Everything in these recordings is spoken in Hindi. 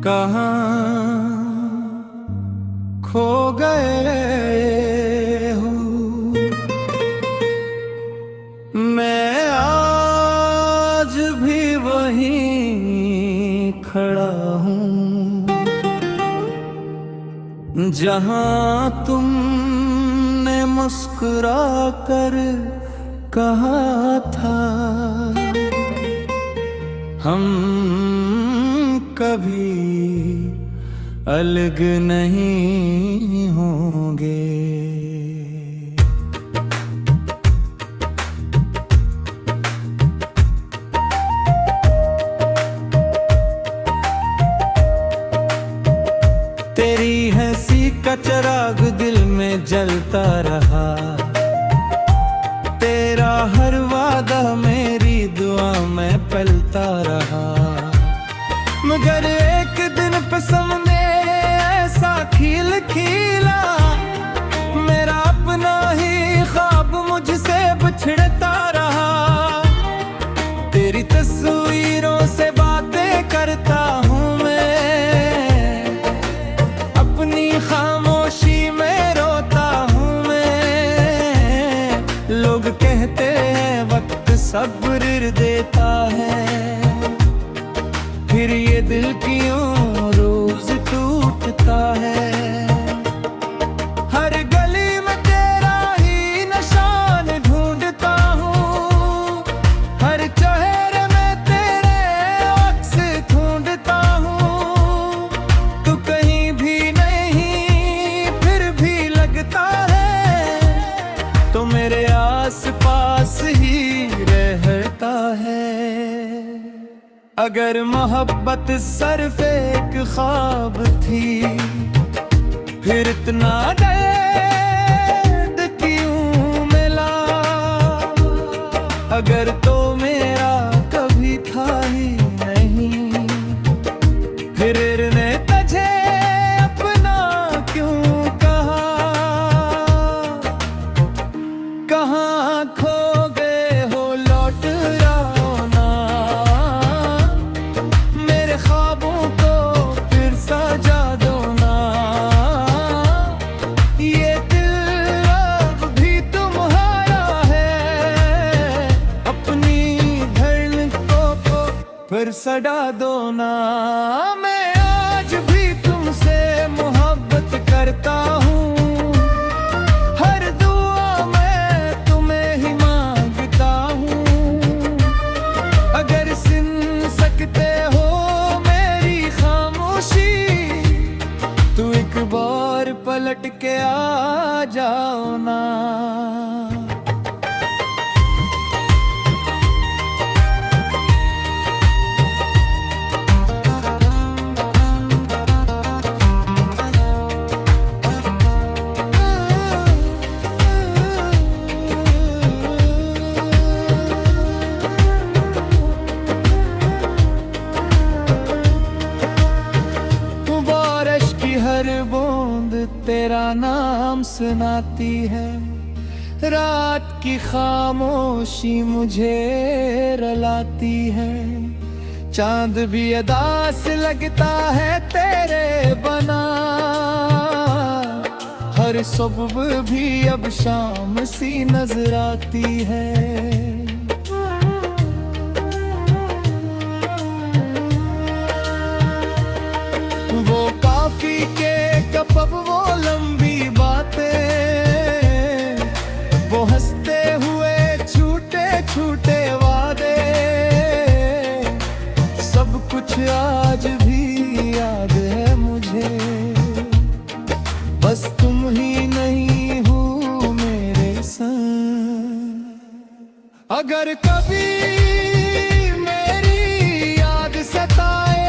कहाँ खो गए हो। मैं आज भी वहीं खड़ा हूँ जहाँ तुमने मुस्कुरा कर कहा था हम कभी अलग नहीं होंगे। तेरी हंसी का चिराग दिल में जलता रहा, तेरा हर वादा मेरी दुआ में पलता रहा। मगर एक दिन पे सामने ऐसा खिल खिला, मेरा अपना ही ख्वाब मुझसे बिछड़ता रहा। तेरी तस्वीरों से बातें करता हूँ मैं, अपनी खामोशी में रोता हूँ मैं। लोग कहते हैं वक्त सब्र देता है, फिर ये दिल क्यों रोज टूटता है। हर गली में तेरा ही निशान ढूंढता हूँ, हर चेहरे में तेरे अक्स ढूंढता हूँ। तू कहीं भी नहीं फिर भी लगता है, तो मेरे आस पास ही रहता है। अगर मोहब्बत सिर्फ एक ख्वाब थी, फिर इतना दर्द क्यों मिला। अगर तो मेरा कभी था ही नहीं, फिर ने तुझे अपना क्यों कहा। कहाँ खो गए हो लौट आओ ना, मेरे ख्वाबों को फिर सजा दो ना। ये दिल अब भी तुम्हारा है, अपनी धड़कनों को फिर सजा दो ना। मैं आज भी तुमसे मोहब्बत करता हूँ, हर दुआ मैं तुम्हें ही मांगता हूँ। अगर सुन सकते हो मेरी खामोशी, तू एक बार पलट के आ जाओ ना। बारिश की हर बूंद तेरा नाम सुनाती है, रात की खामोशी मुझे रुलाती है। चांद भी अदास लगता है तेरे बना, हर सुबह भी अब शाम सी नजर आती है। वो काफी के कप वो लंबी बातें, वो हंसते हुए छूटे छूटे वादे, सब कुछ आज भी याद है मुझे। बस तुम ही नहीं हो मेरे संग। अगर कभी मेरी याद सताए,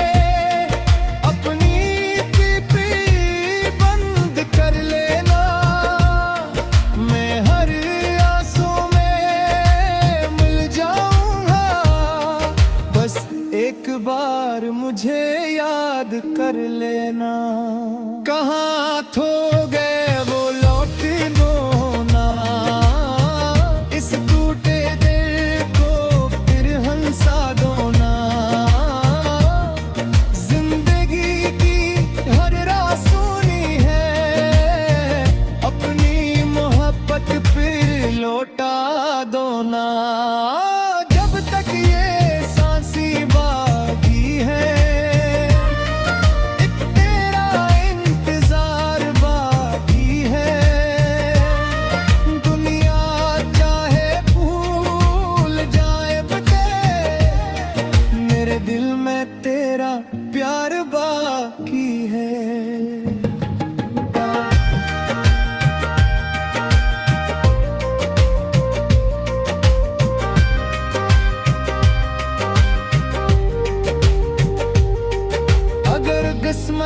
एक बार मुझे याद कर लेना। कहाँ खो गए वो लौट दो ना, इस टूटे दिल को फिर हंसा दो ना। जिंदगी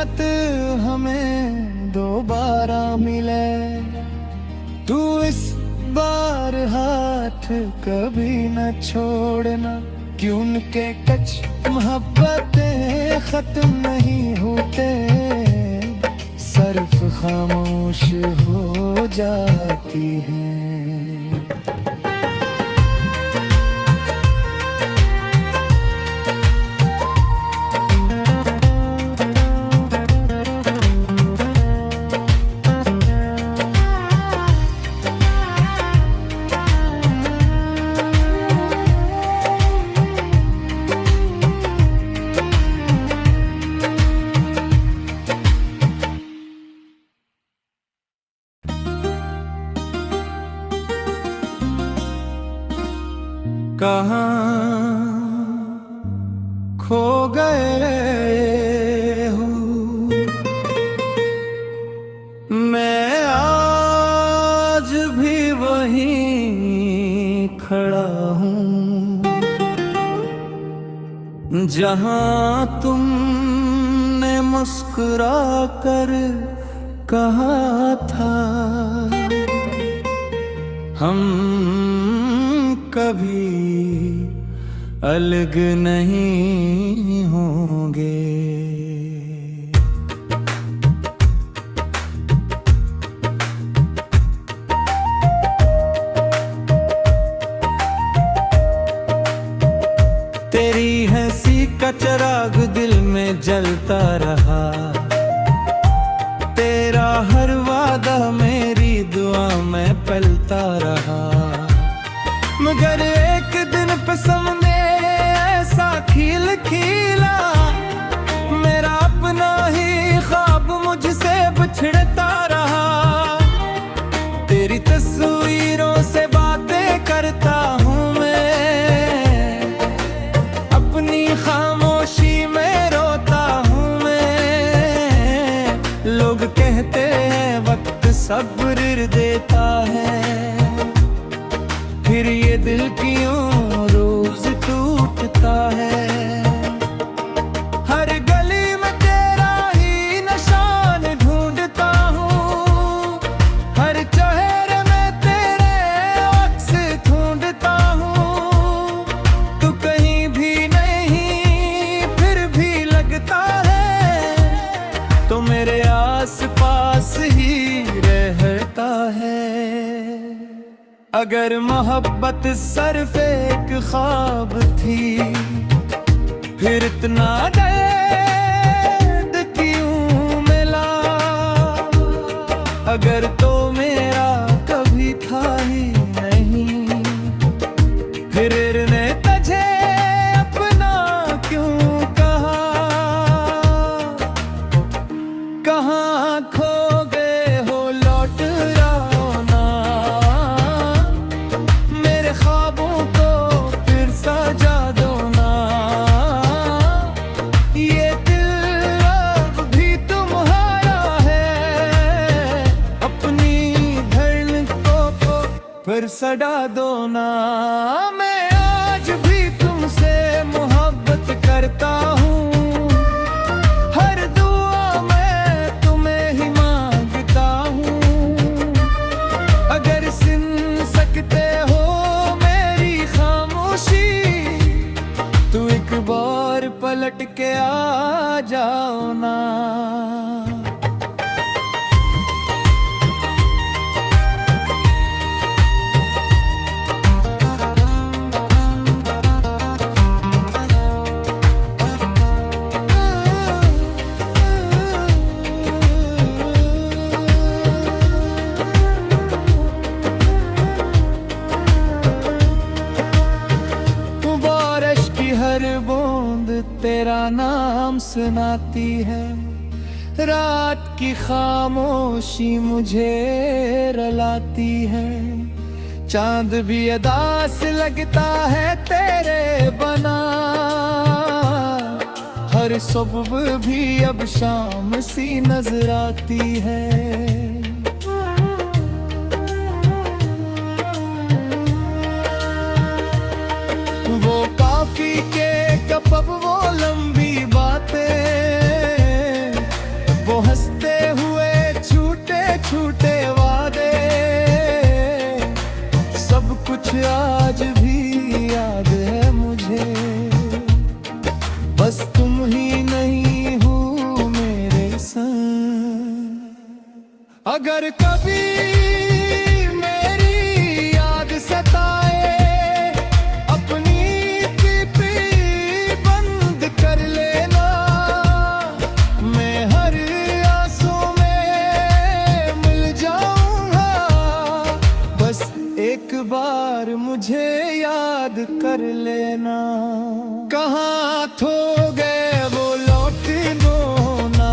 किस्मत हमें दोबारा मिले। तू इस बार हाथ कभी न छोड़ना, क्योंकि कुछ मोहब्बतें खत्म नहीं होते, सिर्फ खामोश हो जाती हैं। कहाँ खो गए हो, मैं आज भी वहीं खड़ा हूँ जहाँ तुमने मुस्कुरा कर कहा था हम कभी अलग नहीं होंगे। तेरी हंसी का चिराग दिल में जलता रहा, तेरा हर वादा मेरी दुआ में पलता रहा, मगर एक दिन पे सामने ऐसा खिल खिला, मेरा अपना ही ख्वाब मुझसे बिछड़ता रहा। तेरी तस्वीरों से बातें करता हूँ मैं, अपनी खामोशी में रोता हूँ मैं। लोग कहते हैं वक्त सब्र देता है, फिर ये दिल क्यों रोज टूटता है। हर गली में तेरा ही निशान ढूंढता हूँ, हर चेहरे में तेरे अक्स ढूंढता हूँ। तू कहीं भी नहीं फिर भी लगता है, तो मेरे आस पास ही रहता है। अगर मोहब्बत सिर्फ एक ख्वाब थी, फिर इतना दर्द क्यों मिला। अगर तो मेरा कभी था ही नहीं, फिर ने तुझे अपना क्यों कहा। कहाँ खो गए हो लौट फिर सड़ा दो ना। मैं आज भी तुमसे मोहब्बत करता हूँ, हर दुआ मैं तुम्हें ही मांगता हूँ। अगर सुन सकते हो मेरी खामोशी, तो एक बार पलट के आ जाओ ना। हर बूंद तेरा नाम सुनाती है, रात की खामोशी मुझे रुलाती है। चांद भी अदास लगता है तेरे बना, हर सुबह भी अब शाम सी नजर आती है। वो काफी के कब वो लंबी बातें अगर कभी मेरी याद सताए, अपनी पीपी बंद कर लेना। मैं हर आंसू में मिल जाऊंगा, बस एक बार मुझे याद कर लेना। कहाँ खो गए वो लौट दो ना,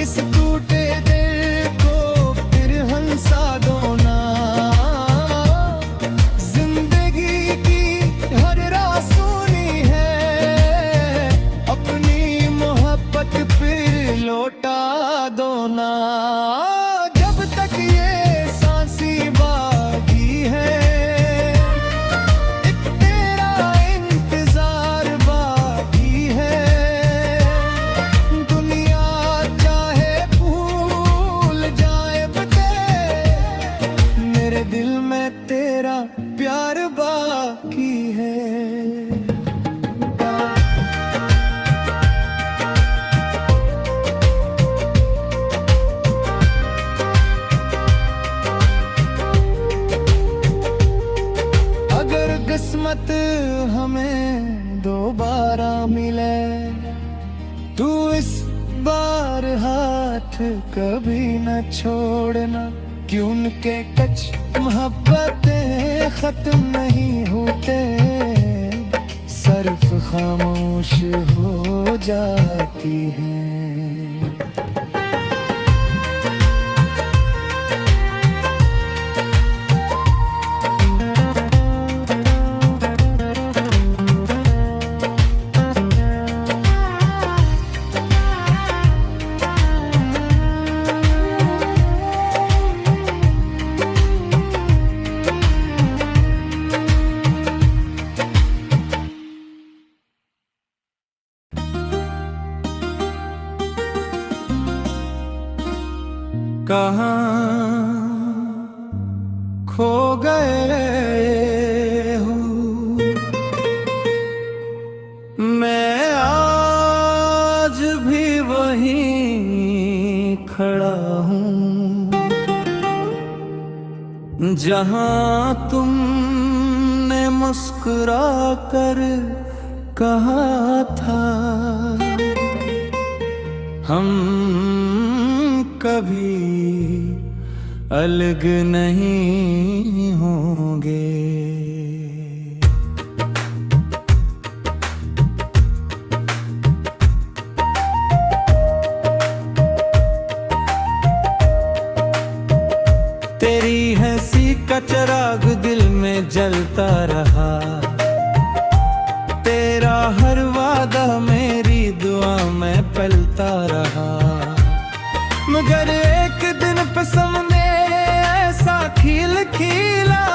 इस टूटे दिल को फिर हंसा दो ना। जिंदगी की हर राह सुनी है, अपनी मोहब्बत फिर लौटा दो ना। जब तक ये सांसी बाकी है, एक तेरा इंतजार बाकी है। दुनिया चाहे भूल जाए बते, मेरे दिल में तेरा प्यार बाकी है। अगर किस्मत हमें दोबारा मिले, तू इस बार हाथ कभी न छोड़ना। क्यों उनके कच मोहब्बतें खत्म नहीं होते, सिर्फ खामोश हो जाती हैं। कहाँ खो गए हो, मैं आज भी वहीं खड़ा हूँ, जहाँ तुमने मुस्कुरा कर कहा था हम कभी अलग नहीं होंगे। तेरी हंसी का चिराग दिल में जलता रहा, तेरा हर वादा मेरी दुआ में पलता रहा। मगर एक दिन पे सामने ऐसा खिल खिला,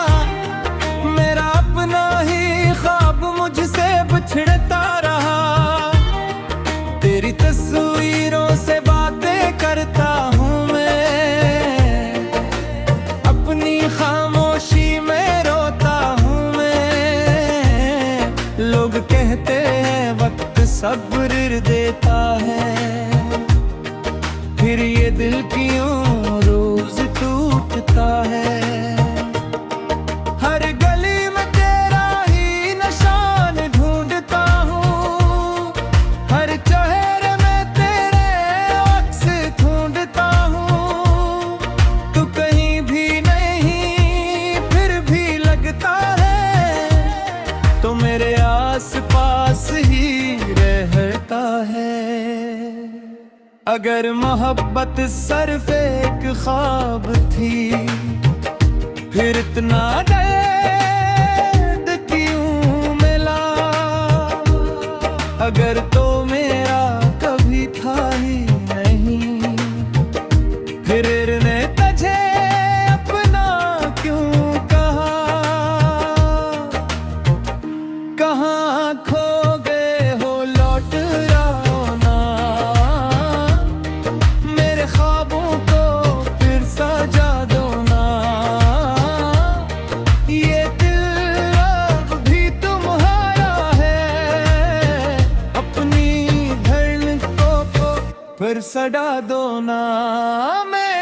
मेरा अपना ही ख्वाब मुझसे बिछड़ता रहा। तेरी तस्वीरों से बातें करता हूँ मैं, अपनी खामोशी में रोता हूँ मैं। लोग कहते हैं वक्त सब्र देता है, फिर ये दिल क्यों रोज टूटता है। हर गली में तेरा ही निशान ढूंढता हूँ, हर चेहरे में तेरे अक्स ढूंढता हूँ। तू कहीं भी नहीं फिर भी लगता है, तो मेरे आस पास ही रहता है। अगर मोहब्बत सिर्फ एक ख्वाब थी, फिर इतना दर्द क्यों मिला। अगर तो मेरा कभी था ही नहीं, फिर ने तुझे अपना क्यों कहा। कहाँ खो गए हो लौट आओ ना, मेरे ख्वाबों को फिर सजा दो ना। ये दिल अब भी तुम्हारा है, अपनी धड़कनों को फिर सजा दो ना। मैं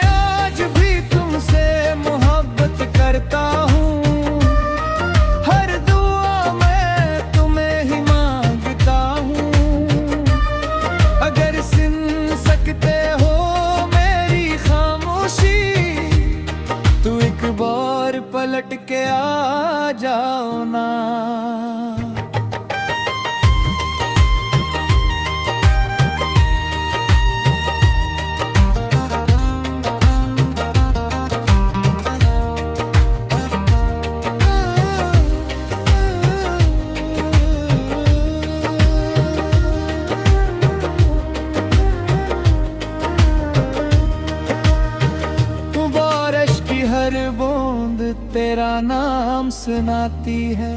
सुनाती है।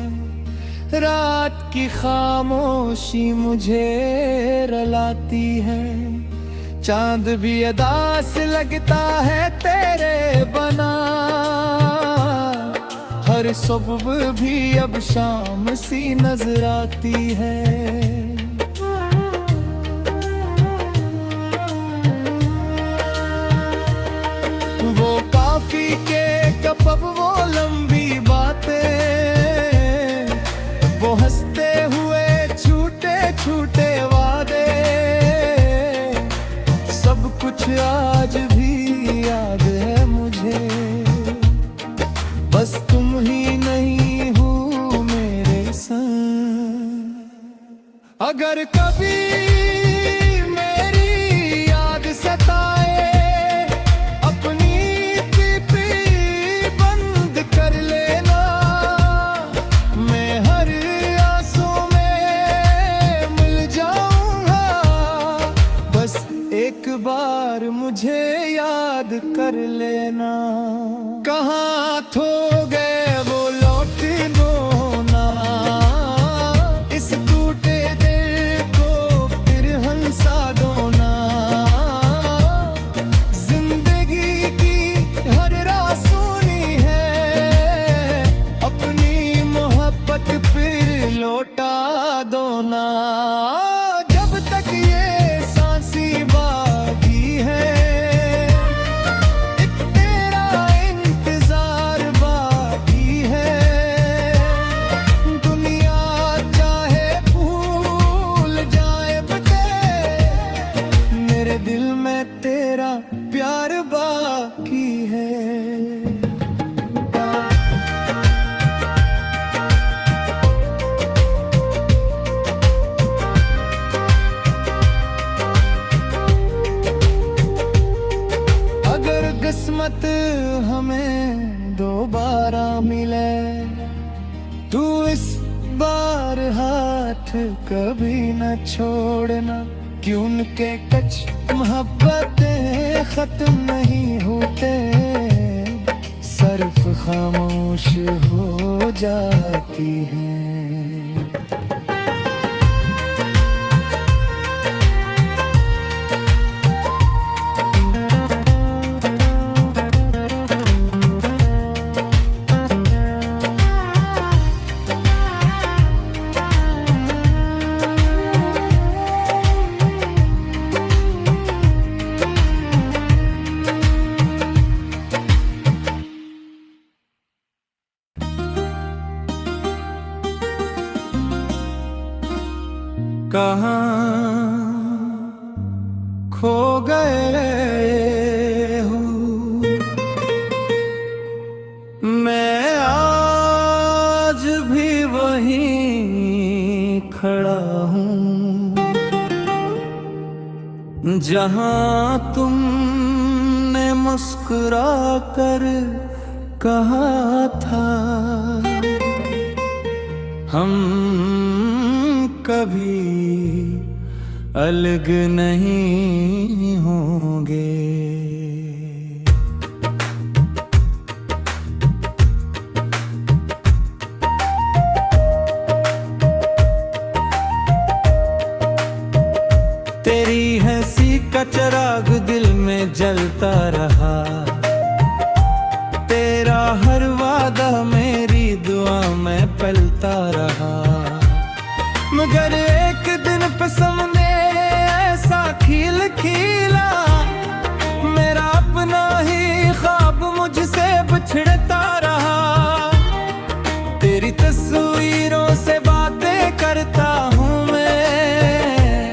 रात की खामोशी मुझे रुलाती है। चांद भी अदास लगता है तेरे बना। हर सुबह भी अब शाम सी नजर आती है। वो काफी के कप, वो लंबी बातें, वो हंसते हुए छूटे छूटे वादे, सब कुछ आज भी याद है मुझे। बस तुम ही नहीं हो मेरे संग। अगर कभी मेरी याद सताए, अपनी पीपी बंद कर लेना। मैं हर आंसू में मिल जाऊंगा। बस एक बार मुझे याद कर लेना। कहाँ खो गए वो लौट दो ना। इस टूटे दिल को फिर हंसा दो ना। जिंदगी की हर राह सुनी है। अपनी मोहब्बत फिर लौटा दो ना। जब तक ये सांसी बाकी है, दिल में तेरा प्यार बाकी है। अगर किस्मत हमें दोबारा मिले, तू इस बार हाथ कभी न छोड़ना। कि उनके कच मोहब्बतें खत्म नहीं होते, सिर्फ खामोश हो जाती हैं। कहाँ खो गए हो? मैं आज भी वहीं खड़ा हूँ जहाँ तुमने मुस्कुरा कर कहा था हम कभी अलग नहीं होंगे। तेरी हंसी का चिराग दिल में जलता रहा। तेरा हर वादा मेरी दुआ में पलता रहा। मगर एक दिन पे सामने ऐसा खिल खिला, मेरा अपना ही ख्वाब मुझसे बिछड़ता रहा। तेरी तस्वीरों से बातें करता हूँ मैं,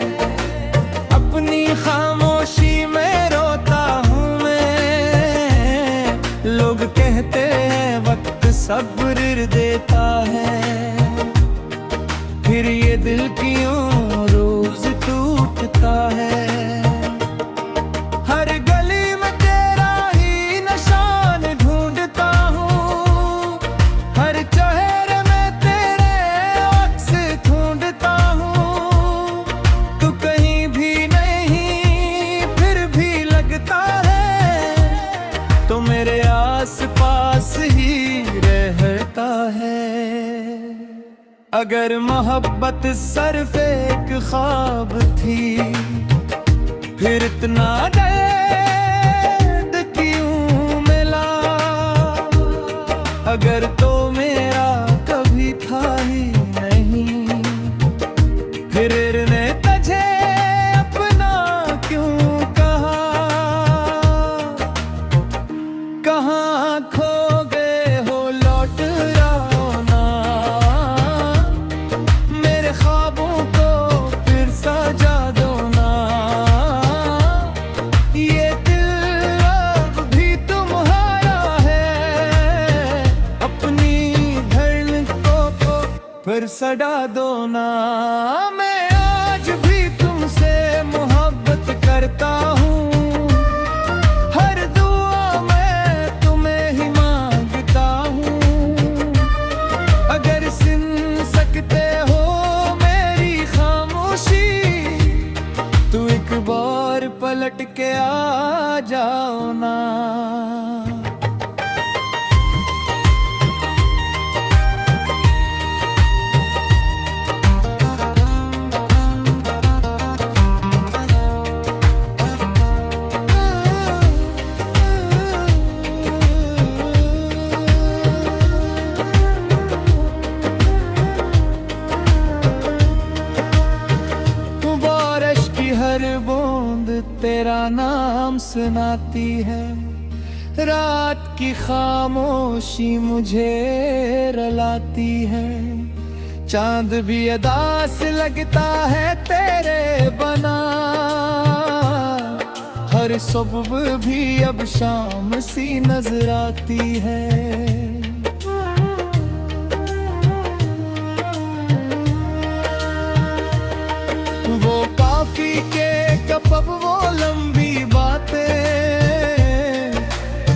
अपनी खामोशी में रोता हूँ मैं। लोग कहते हैं वक्त सब्र देता है, फिर ये दिल क्यों रोज टूटता है। हर गली में तेरा ही निशान ढूंढता हूँ, हर चेहरे में तेरे अक्स ढूंढता हूँ। तू कहीं भी नहीं फिर भी लगता है, तो मेरे आस पास ही रहता है। अगर मोहब्बत सिर्फ एक ख्वाब थी, फिर इतना दर्द क्यों मिला। अगर तो मेरा कभी था ही नहीं, फिर ने तुझे अपना क्यों कहा। कहाँ खो गए हो, लौट आओ ना, मेरे ख्वाबों को फिर सजा दो ना। ये दिल अब भी तुम्हारा है, अपनी धड़कनों को फिर सजा दो ना। मैं आज भी तुमसे मोहब्बत करता हूँ, हर दुआ मैं तुम्हें ही मांगता हूँ। अगर सुन सकते हो मेरी खामोशी, तो एक बार पलट के आ जाओ ना। बारिश की हर बूंद तेरा नाम सुनाती है, रात की खामोशी मुझे रुलाती है। चांद भी अदास लगता है तेरे बना, हर सुबह भी अब शाम सी नजर आती है। वो काफी के कप, वो लंबी बातें,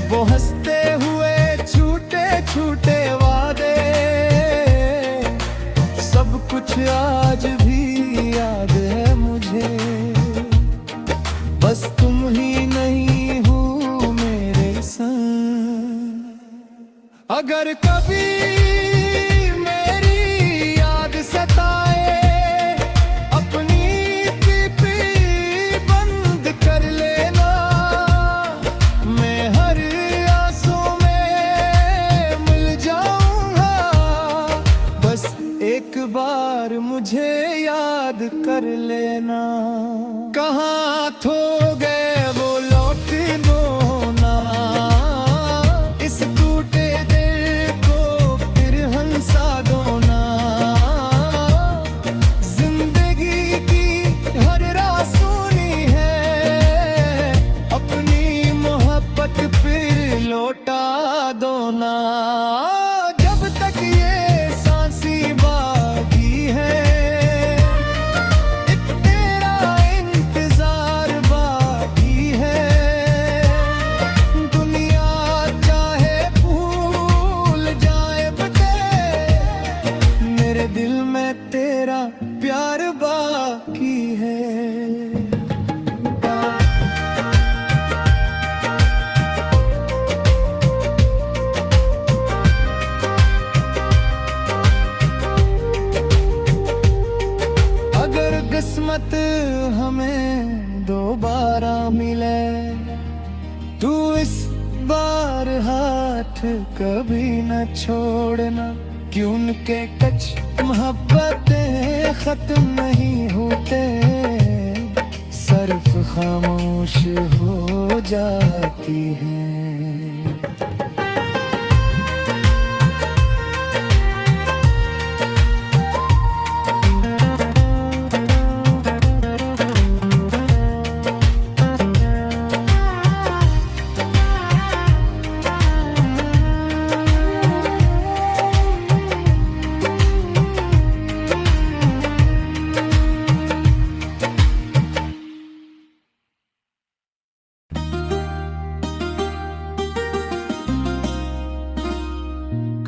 वो हंसते हुए छूटे छूटे वादे, सब कुछ आज भी याद है मुझे। बस तुम ही नहीं हो मेरे संग। अगर कभी मेरी याद सताए, एक बार मुझे याद कर लेना। कहाँ खो गए वो, लौट दो ना, इस टूटे दिल को फिर हंसा दो ना। जिंदगी की हर राह सुनी है, अपनी मोहब्बत फिर लौटा दो ना। जब तक ये दिल में तेरा प्यार बाकी है। अगर किस्मत हमें दोबारा मिले, तू इस बार हाथ कभी न छोड़ना। क्यों उनके कच मोहब्बतें खत्म नहीं होते, सिर्फ खामोश हो जाती हैं।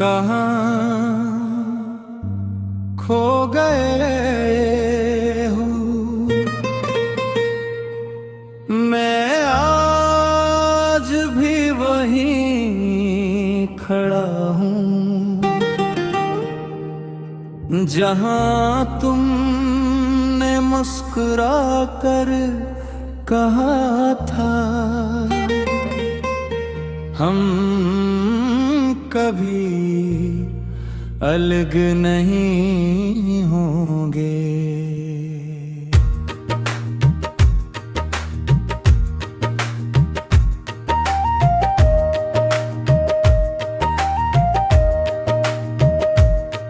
कहाँ खो गए हो, मैं आज भी वहीं खड़ा हूँ। जहां तुमने मुस्कुरा कर कहा था हम कभी अलग नहीं होंगे।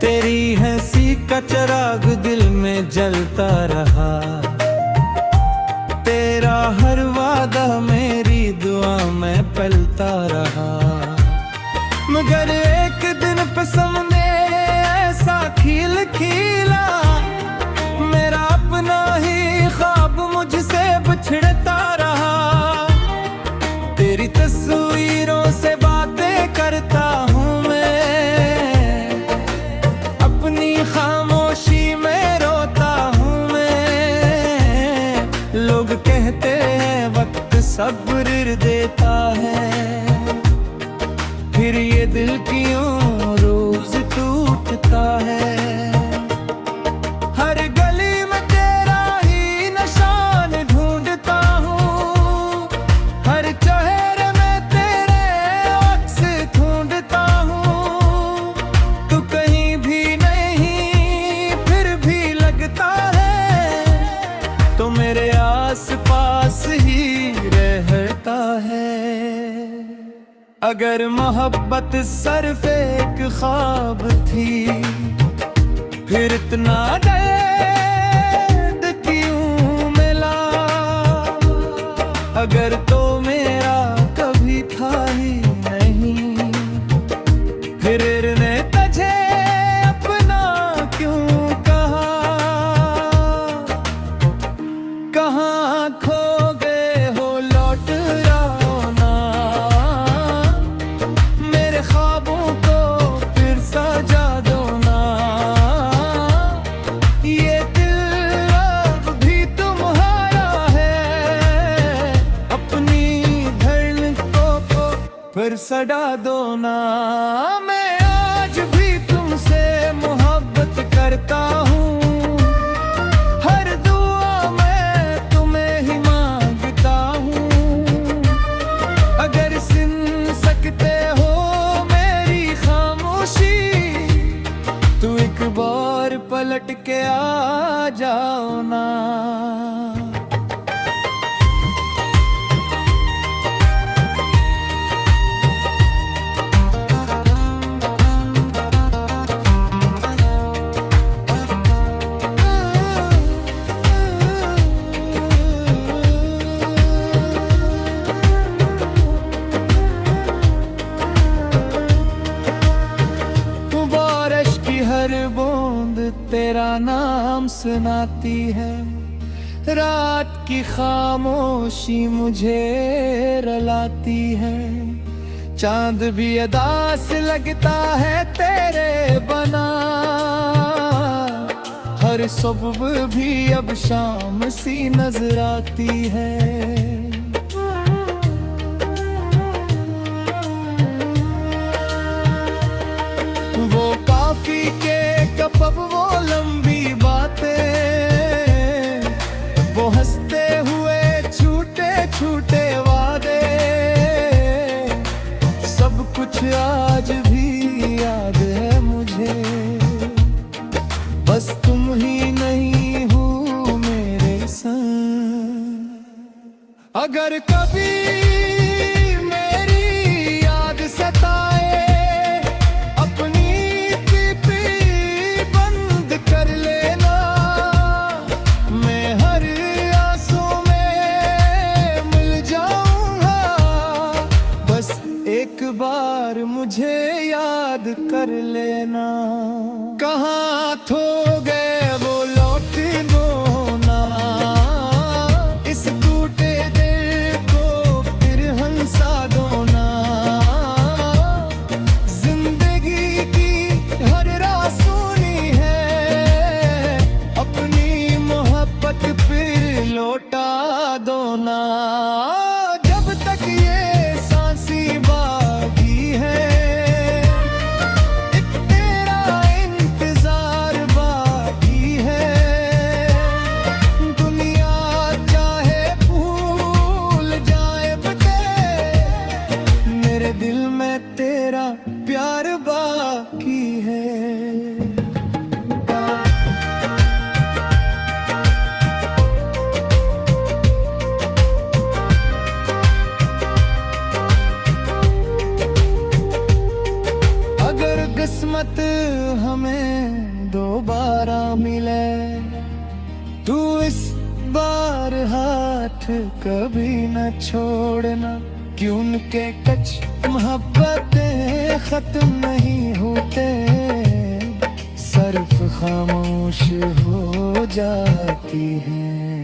तेरी हंसी का चिराग दिल में जलता रहा, तेरा हर वादा मेरी दुआ में पलता रहा। मगर एक दिन पे सामने ऐसा खिल खिला, मेरा अपना ही ख्वाब मुझसे बिछड़ता रहा। तेरी तस्वीरों से बातें करता हूँ मैं, अपनी खामोशी में रोता हूँ मैं। लोग कहते हैं वक्त सब्र देता है, फिर ये दिल क्यों रोज टूटता है। हर गली में तेरा ही निशान ढूंढता हूँ, हर चेहरे में तेरे अक्स ढूंढता हूँ। तू कहीं भी नहीं फिर भी लगता है, तो मेरे आस पास ही रहता है। अगर मोहब्बत सिर्फ एक ख्वाब थी, फिर इतना दर्द क्यों मिला। अगर तो मेरा कभी था ही नहीं, फिर ने तुझे अपना क्यों कहा। कहाँ खो गए हो लौट आओ ना, मेरे ख्वाबों को फिर सजा दो ना। ये दिल अब भी तुम्हारा है, अपनी धड़कनों को फिर सजा दो ना। मैं आज भी तुमसे मोहब्बत करता हूँ, हर दुआ मैं तुम्हें ही मांगता हूँ। अगर सुन सकते हो मेरी खामोशी, तू एक बार पलट के आ जाओ ना। बारिश की हर बूंद तेरा नाम सुनाती है, रात की खामोशी मुझे रुलाती है। चांद भी अदास लगता है तेरे बना, हर सुबह भी अब शाम सी नजर आती है। वो काफी के कप वो लंबी बातें, वो हंसते हुए छूटे छूटे वादे, सब कुछ आज भी याद है मुझे। बस तुम ही नहीं हो मेरे संग। अगर कभी मेरी याद सताए, एक बार मुझे याद कर लेना। कहाँ खो गए वो लौट दो ना, इस टूटे दिल को फिर हंसा दो ना। जिंदगी की हर राह सुनी है, अपनी मोहब्बत फिर लौटा दो ना। जब तक ये सांसी बाकी है, एक मिले, तू इस बार हाथ कभी न छोड़ना, क्यों उनके कच मोहब्बतें खत्म नहीं होते, सिर्फ खामोश हो जाती हैं।